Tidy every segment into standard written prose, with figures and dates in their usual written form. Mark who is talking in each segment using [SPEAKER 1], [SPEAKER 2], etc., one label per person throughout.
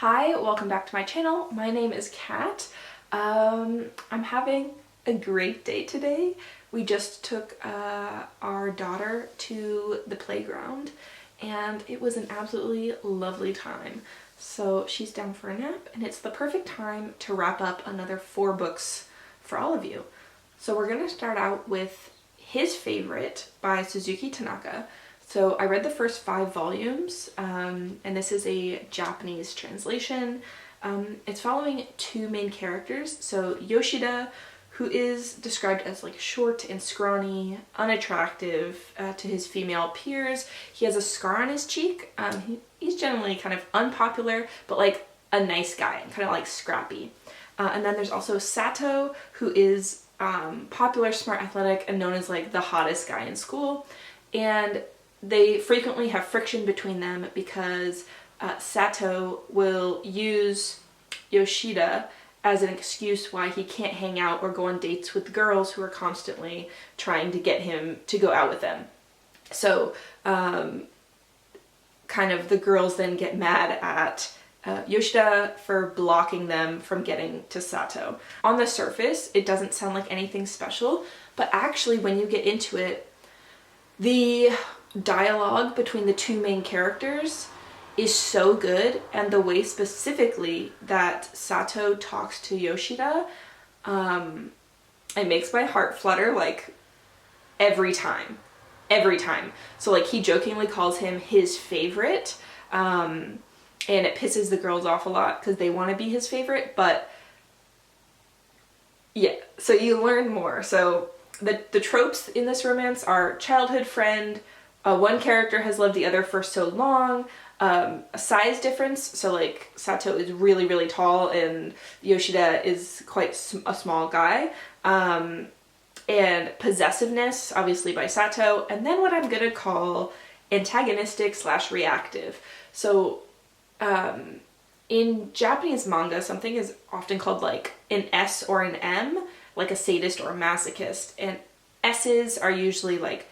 [SPEAKER 1] Hi, welcome back to my channel. My name is Kat. I'm having a great day today. We just took our daughter to the playground and it was an absolutely lovely time. So she's down for a nap and it's the perfect time to wrap up another 4 books for all of you. So we're going to start out with His Favorite by Suzuki Tanaka. So I read the first 5 volumes, and this is a Japanese translation. It's following 2 main characters. So Yoshida, who is described as like short and scrawny, unattractive to his female peers. He has a scar on his cheek. He's generally kind of unpopular, but like a nice guy and kind of like scrappy. And then there's also Sato, who is popular, smart, athletic, and known as like the hottest guy in school. And they frequently have friction between them because Sato will use Yoshida as an excuse why he can't hang out or go on dates with girls who are constantly trying to get him to go out with them. So kind of the girls then get mad at Yoshida for blocking them from getting to Sato. On the surface, it doesn't sound like anything special, but actually when you get into it, the dialogue between the 2 main characters is so good, and the way specifically that Sato talks to Yoshida, it makes my heart flutter like every time. So like he jokingly calls him his favorite, and it pisses the girls off a lot because they want to be his favorite, but yeah, so you learn more. So the tropes in this romance are childhood friend, one character has loved the other for so long, a size difference, so like Sato is really, really tall and Yoshida is quite a small guy, and possessiveness, obviously by Sato, and then what I'm gonna call antagonistic / reactive. So in Japanese manga, something is often called like an S or an M, like a sadist or a masochist, and S's are usually like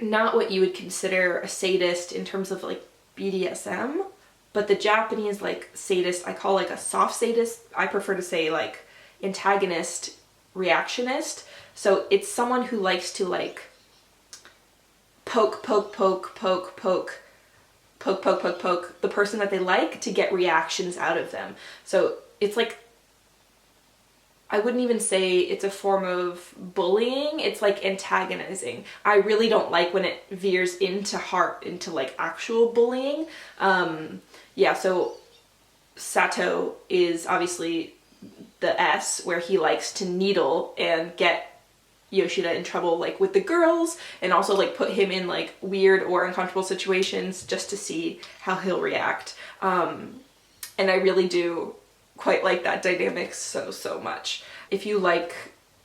[SPEAKER 1] not what you would consider a sadist in terms of like BDSM, but the Japanese like sadist I call like a soft sadist. I prefer to say like antagonist, reactionist. So it's someone who likes to like poke the person that they like to get reactions out of them. So it's like, I wouldn't even say it's a form of bullying, it's like antagonizing. I really don't like when it veers into like actual bullying. Yeah, so Sato is obviously the S, where he likes to needle and get Yoshida in trouble like with the girls, and also like put him in like weird or uncomfortable situations just to see how he'll react. And I really do quite like that dynamic so much. If you like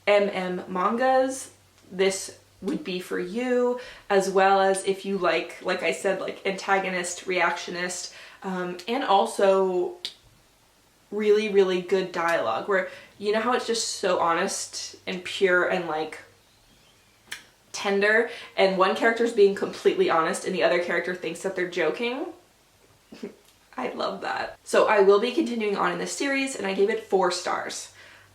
[SPEAKER 1] mangas, this would be for you, as well as if you like I said, like antagonist, reactionist, and also really, really good dialogue where, you know how it's just so honest and pure and like tender, and one character is being completely honest and the other character thinks that they're joking? I love that. So I will be continuing on in this series and I gave it 4 stars.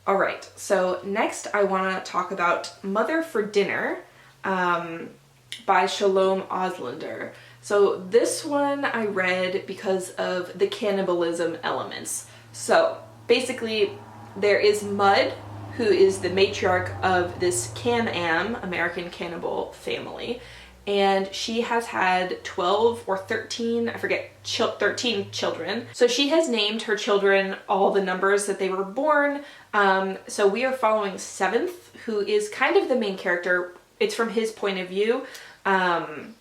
[SPEAKER 1] Alright, so next I want to talk about Mother for Dinner by Shalom Auslander. So this one I read because of the cannibalism elements. So basically there is Mud, who is the matriarch of this Can-Am, American cannibal family, and she has had 12 or 13, I forget, 13 children. So she has named her children all the numbers that they were born. So we are following 7th, who is kind of the main character. It's from his point of view. And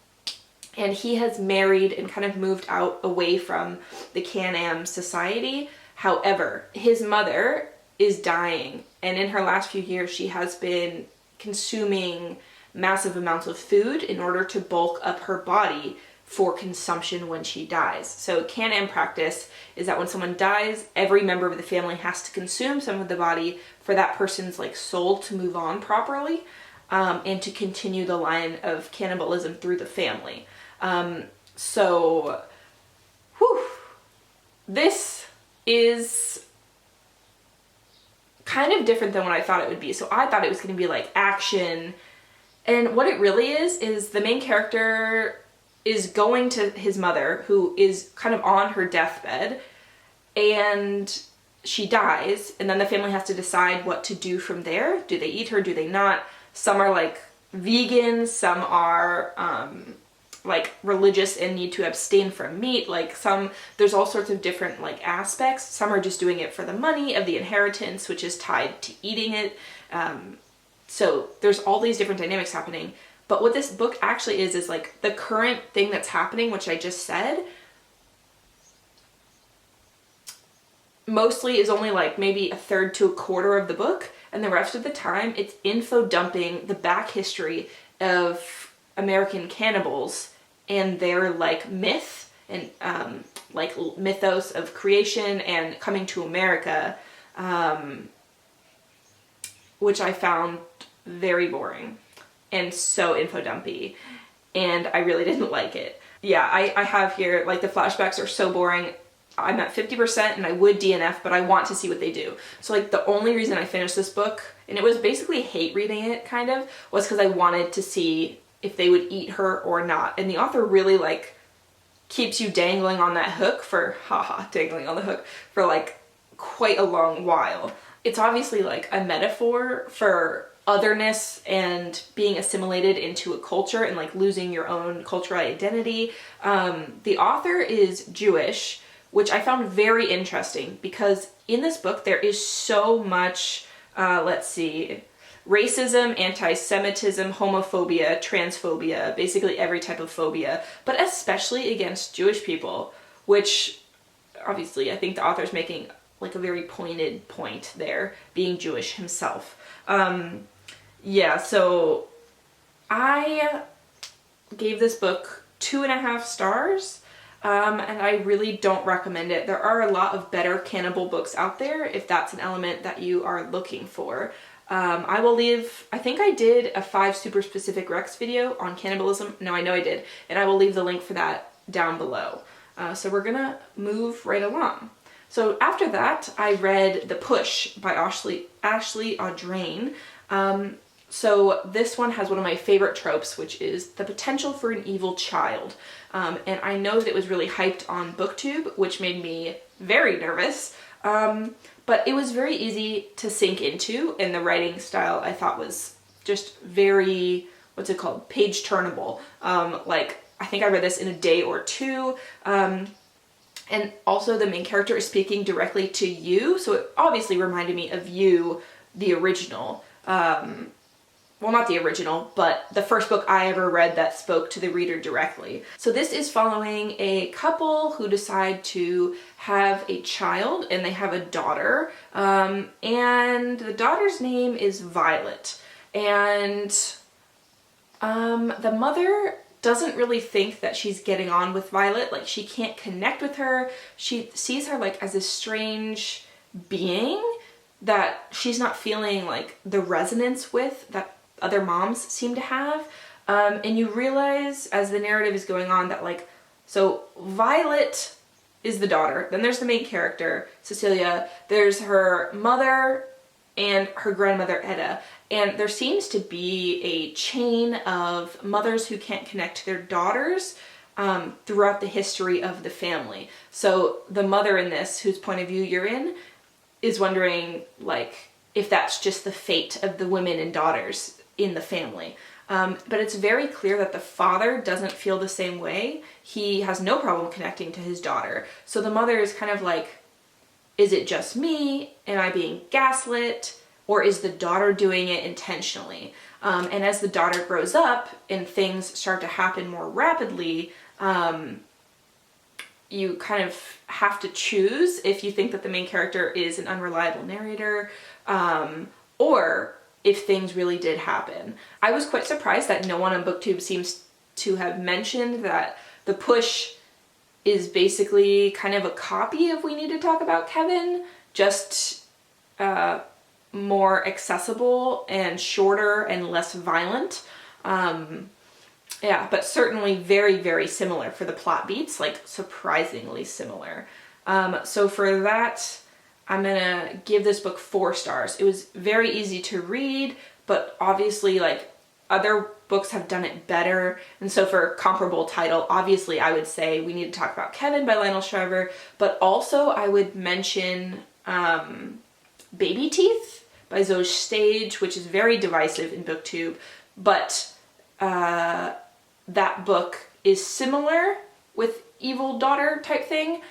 [SPEAKER 1] he has married and kind of moved out away from the Can-Am society. However, his mother is dying, and in her last few years she has been consuming massive amounts of food in order to bulk up her body for consumption when she dies. So Can-Am practice is that when someone dies, every member of the family has to consume some of the body for that person's like soul to move on properly, and to continue the line of cannibalism through the family. So, whew, this is kind of different than what I thought it would be. So I thought it was going to be like action, and what it really is the main character is going to his mother, who is kind of on her deathbed, and she dies, and then the family has to decide what to do from there. Do they eat her? Do they not? Some are like vegan, some are like religious and need to abstain from meat. Like there's all sorts of different like aspects. Some are just doing it for the money of the inheritance, which is tied to eating it. So there's all these different dynamics happening. But what this book actually is like the current thing that's happening, which I just said, mostly is only like maybe a third to a quarter of the book, and the rest of the time it's info dumping the back history of American cannibals and their like myth and like mythos of creation and coming to America, which I found very boring and so info dumpy, and I really didn't like it. Yeah, I have here like the flashbacks are so boring. I'm at 50% and I would DNF, but I want to see what they do. So like the only reason I finished this book, and it was basically hate reading it kind of, was because I wanted to see if they would eat her or not. And the author really like keeps you dangling on that hook for, dangling on the hook for like quite a long while. It's obviously like a metaphor for otherness and being assimilated into a culture and like losing your own cultural identity. The author is Jewish, which I found very interesting because in this book there is so much, racism, anti-Semitism, homophobia, transphobia, basically every type of phobia, but especially against Jewish people, which obviously I think the author's making like a very pointed point there, being Jewish himself. Yeah, so I gave this book 2.5 stars. And I really don't recommend it. There are a lot of better cannibal books out there if that's an element that you are looking for. I will leave, I think I did a 5 super specific Rex video on cannibalism. No, I know I did. And I will leave the link for that down below. So we're gonna move right along. So after that, I read The Push by Ashley Audrain. So this one has one of my favorite tropes, which is the potential for an evil child. And I know that it was really hyped on BookTube, which made me very nervous. But it was very easy to sink into, and the writing style I thought was just very, what's it called? Page turnable. Like, I think I read this in a day or two. And also the main character is speaking directly to you. So it obviously reminded me of You, the original. Well, not the original, but the first book I ever read that spoke to the reader directly. So this is following a couple who decide to have a child, and they have a daughter, and the daughter's name is Violet. And the mother doesn't really think that she's getting on with Violet. Like, she can't connect with her. She sees her like as a strange being that she's not feeling like the resonance with that other moms seem to have. And you realize as the narrative is going on that like, so Violet is the daughter, then there's the main character, Cecilia, there's her mother and her grandmother Edda, and there seems to be a chain of mothers who can't connect to their daughters throughout the history of the family. So the mother in this, whose point of view you're in, is wondering like if that's just the fate of the women and daughters in the family. But it's very clear that the father doesn't feel the same way. He has no problem connecting to his daughter. So the mother is kind of like, is it just me? Am I being gaslit? Or is the daughter doing it intentionally? And as the daughter grows up and things start to happen more rapidly, you kind of have to choose if you think that the main character is an unreliable narrator, or if things really did happen. I was quite surprised that no one on BookTube seems to have mentioned that The Push is basically kind of a copy of We Need to Talk About Kevin, just more accessible and shorter and less violent. Yeah, but certainly very, very similar for the plot beats, like surprisingly similar. So for that, I'm gonna give this book 4 stars. It was very easy to read, but obviously like other books have done it better. And so for a comparable title, obviously I would say we need to talk about Kevin by Lionel Shriver, but also I would mention Baby Teeth by Zoe Stage, which is very divisive in BookTube, but that book is similar with evil daughter type thing,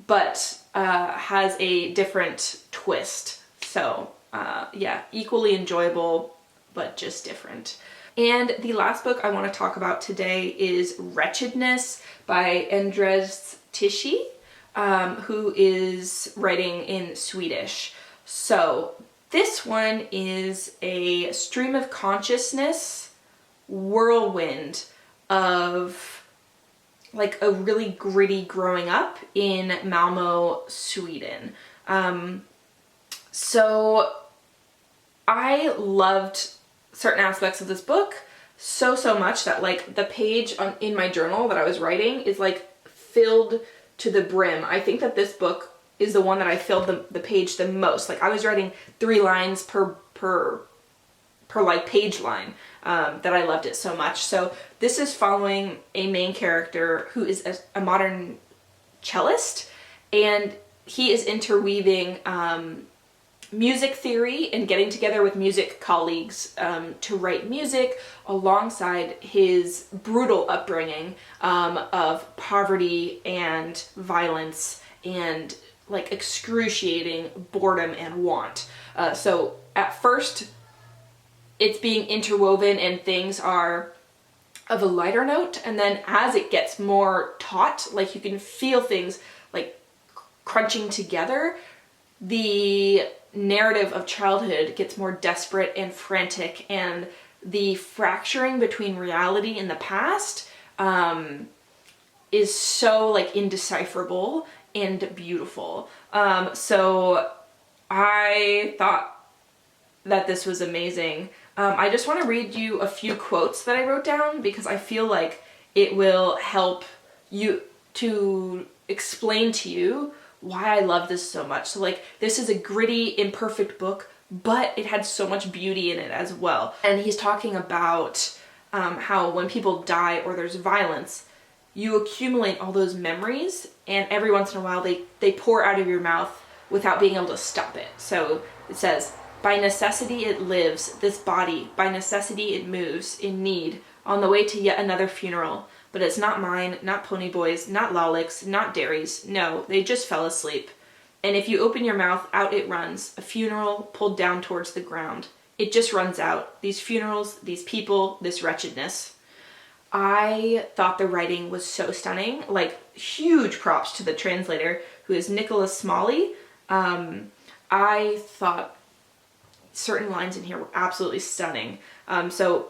[SPEAKER 1] but has a different twist. So yeah, equally enjoyable, but just different. And the last book I want to talk about today is Wretchedness by Andres Tichy, who is writing in Swedish. So this one is a stream of consciousness whirlwind of like a really gritty growing up in Malmö, Sweden. So I loved certain aspects of this book so much that like the page in my journal that I was writing is like filled to the brim. I think that this book is the one that I filled the page the most. Like I was writing 3 lines per like page line, that I loved it so much. So this is following a main character who is a modern cellist, and he is interweaving music theory and getting together with music colleagues to write music alongside his brutal upbringing of poverty and violence and like excruciating boredom and want. So at first it's being interwoven and things are of a lighter note, and then as it gets more taut, like you can feel things like crunching together, the narrative of childhood gets more desperate and frantic, and the fracturing between reality and the past is so like indecipherable and beautiful. So I thought that this was amazing. I just want to read you a few quotes that I wrote down because I feel like it will help you to explain to you why I love this so much. So like this is a gritty, imperfect book, but it had so much beauty in it as well. And he's talking about how when people die or there's violence, you accumulate all those memories, and every once in a while they pour out of your mouth without being able to stop it. So it says, by necessity it lives, this body, by necessity it moves, in need, on the way to yet another funeral. But it's not mine, not Ponyboy's, not Lollic's, not Derry's. No, they just fell asleep. And if you open your mouth, out it runs, a funeral pulled down towards the ground. It just runs out. These funerals, these people, this wretchedness. I thought the writing was so stunning. Like, huge props to the translator, who is Nicholas Smalley. I thought certain lines in here were absolutely stunning. So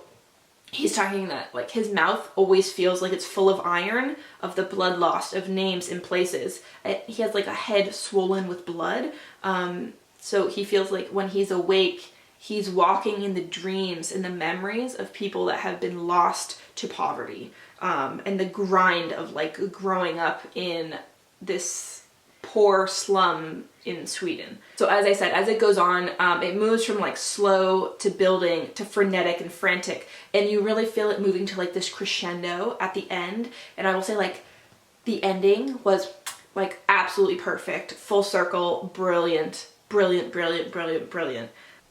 [SPEAKER 1] he's talking that like his mouth always feels like it's full of iron, of the blood lost, of names and places. He has like a head swollen with blood. So he feels like when he's awake, he's walking in the dreams and the memories of people that have been lost to poverty. And the grind of like growing up in this poor slum in Sweden. So as I said, as it goes on, it moves from like slow to building to frenetic and frantic, and you really feel it moving to like this crescendo at the end. And I will say like the ending was like absolutely perfect, full circle, brilliant, brilliant, brilliant, brilliant, brilliant.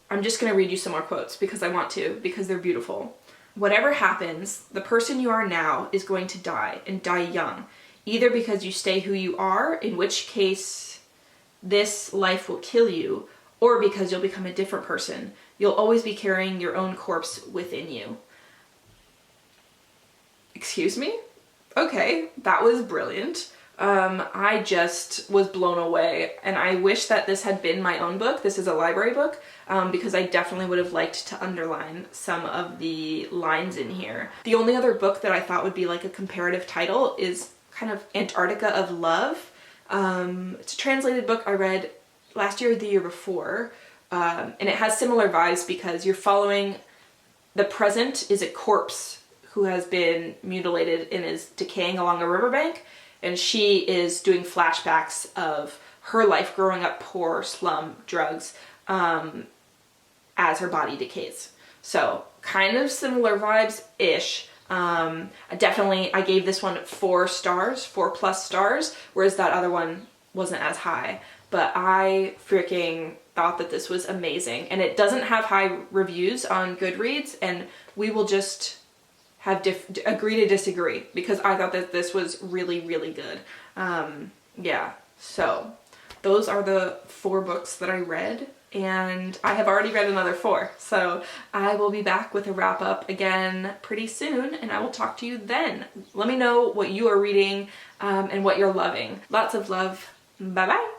[SPEAKER 1] I'm just gonna read you some more quotes because I want to, because they're beautiful. Whatever happens, the person you are now is going to die, and die young. Either because you stay who you are, in which case this life will kill you, or because you'll become a different person. You'll always be carrying your own corpse within you. Excuse me? Okay, that was brilliant. I just was blown away, and I wish that this had been my own book. This is a library book, because I definitely would have liked to underline some of the lines in here. The only other book that I thought would be like a comparative title is kind of Antarctica of Love. It's a translated book I read last year or the year before, and it has similar vibes because you're following the present is a corpse who has been mutilated and is decaying along a riverbank, and she is doing flashbacks of her life growing up poor, slum, drugs, as her body decays. So kind of similar vibes-ish. I gave this one 4 stars, 4+ stars, whereas that other one wasn't as high. But I freaking thought that this was amazing. And it doesn't have high reviews on Goodreads, and we will just have agree to disagree, because I thought that this was really, really good. Yeah, so those are the 4 books that I read, and I have already read another 4. So I will be back with a wrap up again pretty soon, and I will talk to you then. Let me know what you are reading and what you're loving. Lots of love. Bye bye.